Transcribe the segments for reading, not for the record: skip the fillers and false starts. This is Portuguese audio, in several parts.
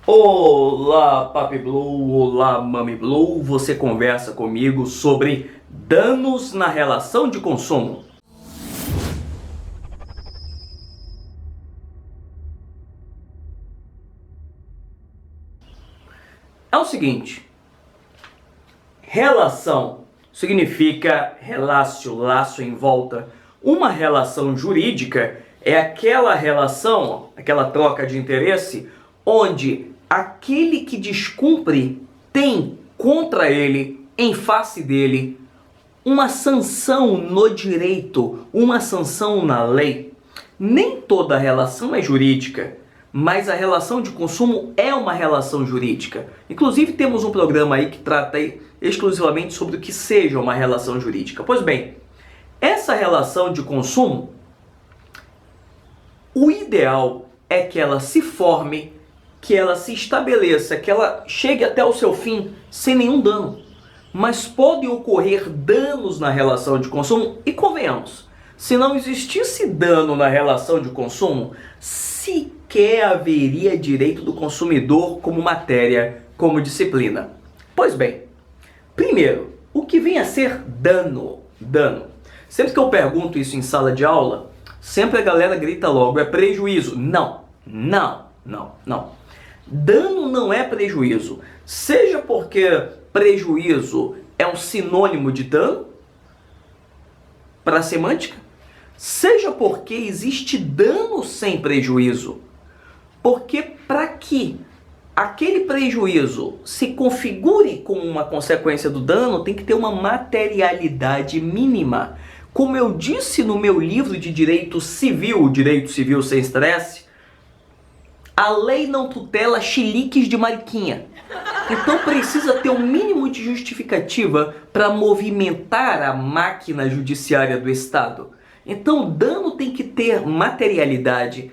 Olá, Papi Blue, olá, Mami Blue, você conversa comigo sobre danos na relação de consumo. É o seguinte, relação significa relácio, laço em volta. Uma relação jurídica é aquela relação, aquela troca de interesse, onde aquele que descumpre tem contra ele, em face dele, uma sanção no direito, uma sanção na lei. Nem toda relação é jurídica, mas a relação de consumo é uma relação jurídica. Inclusive temos um programa aí que trata exclusivamente sobre o que seja uma relação jurídica. Pois bem, essa relação de consumo, o ideal é que ela se forme, que ela se estabeleça, que ela chegue até o seu fim sem nenhum dano. Mas podem ocorrer danos na relação de consumo e convenhamos, se não existisse dano na relação de consumo, sequer haveria direito do consumidor como matéria, como disciplina. Pois bem, primeiro, o que vem a ser dano? Sempre que eu pergunto isso em sala de aula, sempre a galera grita logo, é prejuízo. Não. Dano não é prejuízo. Seja porque prejuízo é um sinônimo de dano, para a semântica, seja porque existe dano sem prejuízo. Porque para que aquele prejuízo se configure como uma consequência do dano, tem que ter uma materialidade mínima. Como eu disse no meu livro de Direito Civil Sem Estresse, a lei não tutela chiliques de mariquinha. Então precisa ter um mínimo de justificativa para movimentar a máquina judiciária do Estado. Então o dano tem que ter materialidade,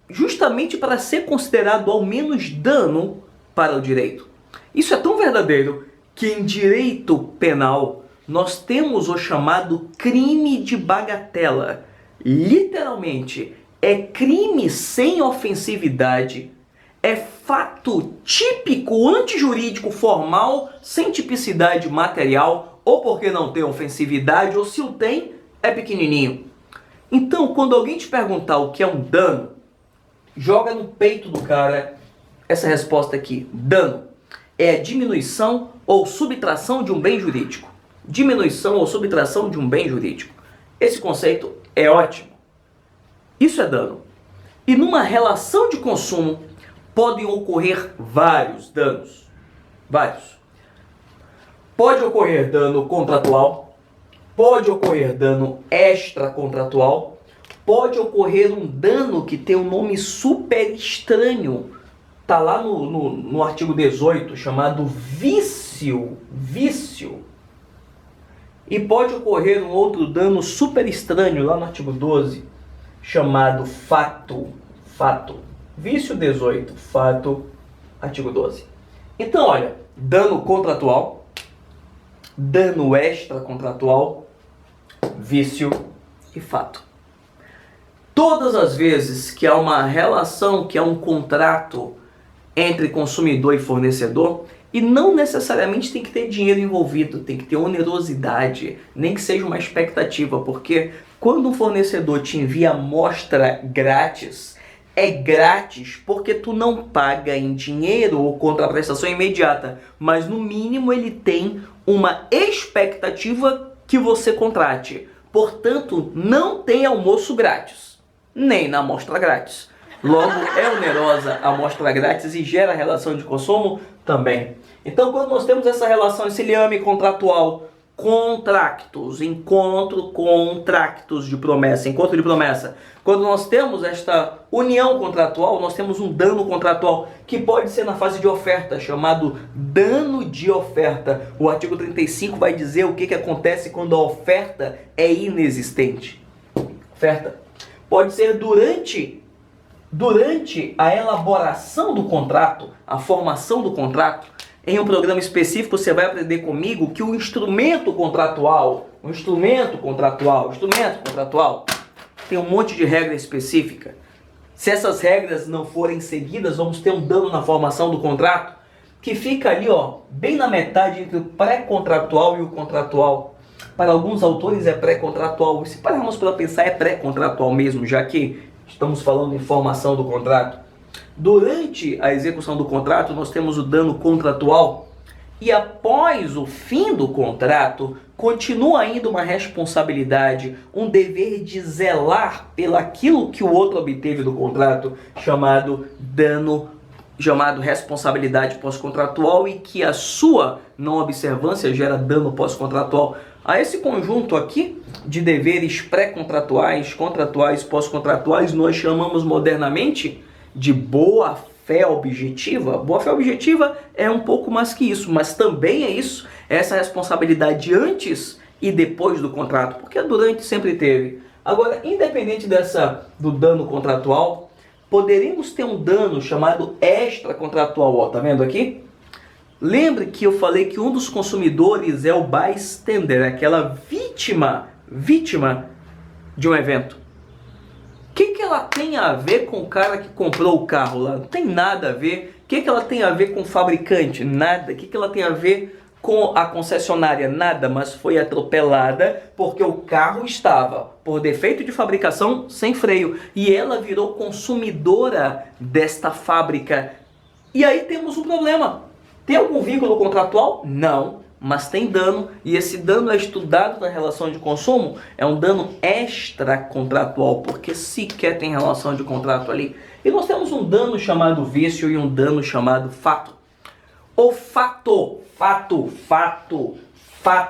justamente para ser considerado ao menos dano para o direito. Isso é tão verdadeiro que em direito penal nós temos o chamado crime de bagatela. Literalmente, é crime sem ofensividade, é fato típico antijurídico formal, sem tipicidade material, ou porque não tem ofensividade, ou se o tem, é pequenininho. Então, quando alguém te perguntar o que é um dano, joga no peito do cara essa resposta aqui. Dano é a diminuição ou subtração de um bem jurídico. Diminuição ou subtração de um bem jurídico. Esse conceito é ótimo. Isso é dano. E numa relação de consumo podem ocorrer vários danos. Vários. Pode ocorrer dano contratual, pode ocorrer dano extracontratual, pode ocorrer um dano que tem um nome super estranho. Está lá no artigo 18, chamado vício. E pode ocorrer um outro dano super estranho, lá no artigo 12, chamado fato. Vício 18, fato, artigo 12. Então, olha, dano contratual, dano extracontratual, vício e fato. Todas as vezes que há uma relação, que há um contrato entre consumidor e fornecedor, e não necessariamente tem que ter dinheiro envolvido, tem que ter onerosidade, nem que seja uma expectativa, porque quando um fornecedor te envia amostra grátis, é grátis porque tu não paga em dinheiro ou contraprestação imediata, mas no mínimo ele tem uma expectativa que você contrate. Portanto, não tem almoço grátis, nem na amostra grátis. Logo, é onerosa a amostra grátis e gera relação de consumo também. Então, quando nós temos essa relação, esse liame contratual, contractos, encontro de promessa. Quando nós temos esta união contratual, nós temos um dano contratual, que pode ser na fase de oferta, chamado dano de oferta. O artigo 35 vai dizer o que acontece quando a oferta é inexistente. Oferta pode ser durante a elaboração do contrato, a formação do contrato. Em um programa específico você vai aprender comigo que o instrumento contratual tem um monte de regra específica. Se essas regras não forem seguidas, vamos ter um dano na formação do contrato, que fica ali, ó, bem na metade entre o pré-contratual e o contratual. Para alguns autores é pré-contratual, e se pararmos para pensar, é pré-contratual mesmo, já que estamos falando em formação do contrato. Durante a execução do contrato, nós temos o dano contratual, e após o fim do contrato, continua ainda uma responsabilidade, um dever de zelar pelaquilo que o outro obteve do contrato, chamado responsabilidade pós-contratual, e que a sua não observância gera dano pós-contratual. A esse conjunto aqui de deveres pré-contratuais, contratuais, pós-contratuais, nós chamamos modernamente de boa-fé objetiva. Boa-fé objetiva é um pouco mais que isso, mas também é isso, essa responsabilidade antes e depois do contrato, porque durante sempre teve. Agora, independente do dano contratual, poderíamos ter um dano chamado extracontratual, ó, tá vendo aqui? Lembre que eu falei que um dos consumidores é o bystander, aquela vítima de um evento. O que ela tem a ver com o cara que comprou o carro lá? Não tem nada a ver. O que ela tem a ver com o fabricante? Nada. O que ela tem a ver com a concessionária? Nada, mas foi atropelada porque o carro estava, por defeito de fabricação, sem freio. E ela virou consumidora desta fábrica. E aí temos um problema. Tem algum vínculo contratual? Não. Mas tem dano, e esse dano é estudado na relação de consumo, é um dano extracontratual, porque sequer tem relação de contrato ali. E nós temos um dano chamado vício e um dano chamado fato. O fato,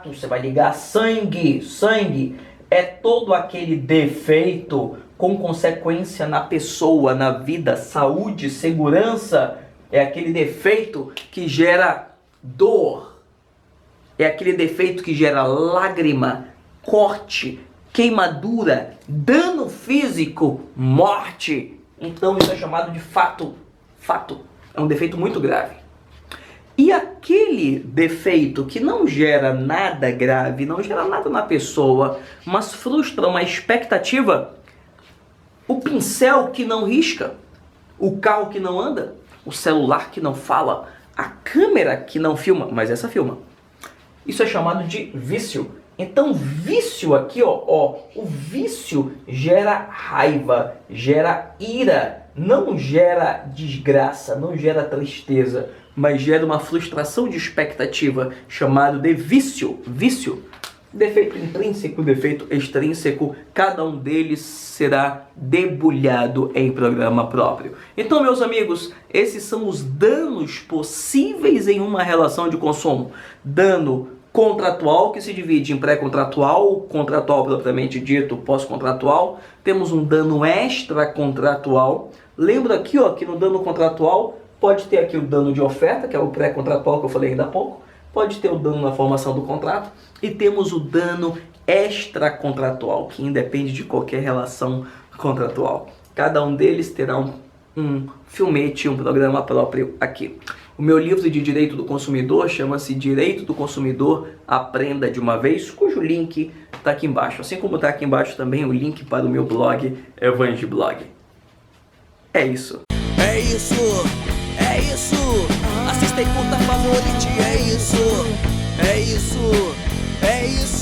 você vai ligar sangue é todo aquele defeito com consequência na pessoa, na vida, saúde, segurança, é aquele defeito que gera dor. É aquele defeito que gera lágrima, corte, queimadura, dano físico, morte. Então isso é chamado de fato. Fato. É um defeito muito grave. E aquele defeito que não gera nada grave, não gera nada na pessoa, mas frustra uma expectativa, o pincel que não risca, o carro que não anda, o celular que não fala, a câmera que não filma, mas essa filma. Isso é chamado de vício. Então, vício aqui, ó, o vício gera raiva, gera ira, não gera desgraça, não gera tristeza, mas gera uma frustração de expectativa, chamado de vício. Vício. Defeito intrínseco, defeito extrínseco, cada um deles será debulhado em programa próprio. Então, meus amigos, esses são os danos possíveis em uma relação de consumo. Dano contratual, que se divide em pré-contratual, contratual propriamente dito, pós-contratual. Temos um dano extracontratual. Lembra aqui, ó, que no dano contratual pode ter aqui o dano de oferta, que é o pré-contratual que eu falei ainda há pouco. Pode ter o dano na formação do contrato. E temos o dano extracontratual, que independe de qualquer relação contratual. Cada um deles terá um filmete, um programa próprio aqui. O meu livro de Direito do Consumidor chama-se Direito do Consumidor, Aprenda de uma Vez, cujo link está aqui embaixo. Assim como está aqui embaixo também o link para o meu blog, Evangiblog. É isso. É isso, é isso. Assista e curta, favorite, é isso. É isso, é isso.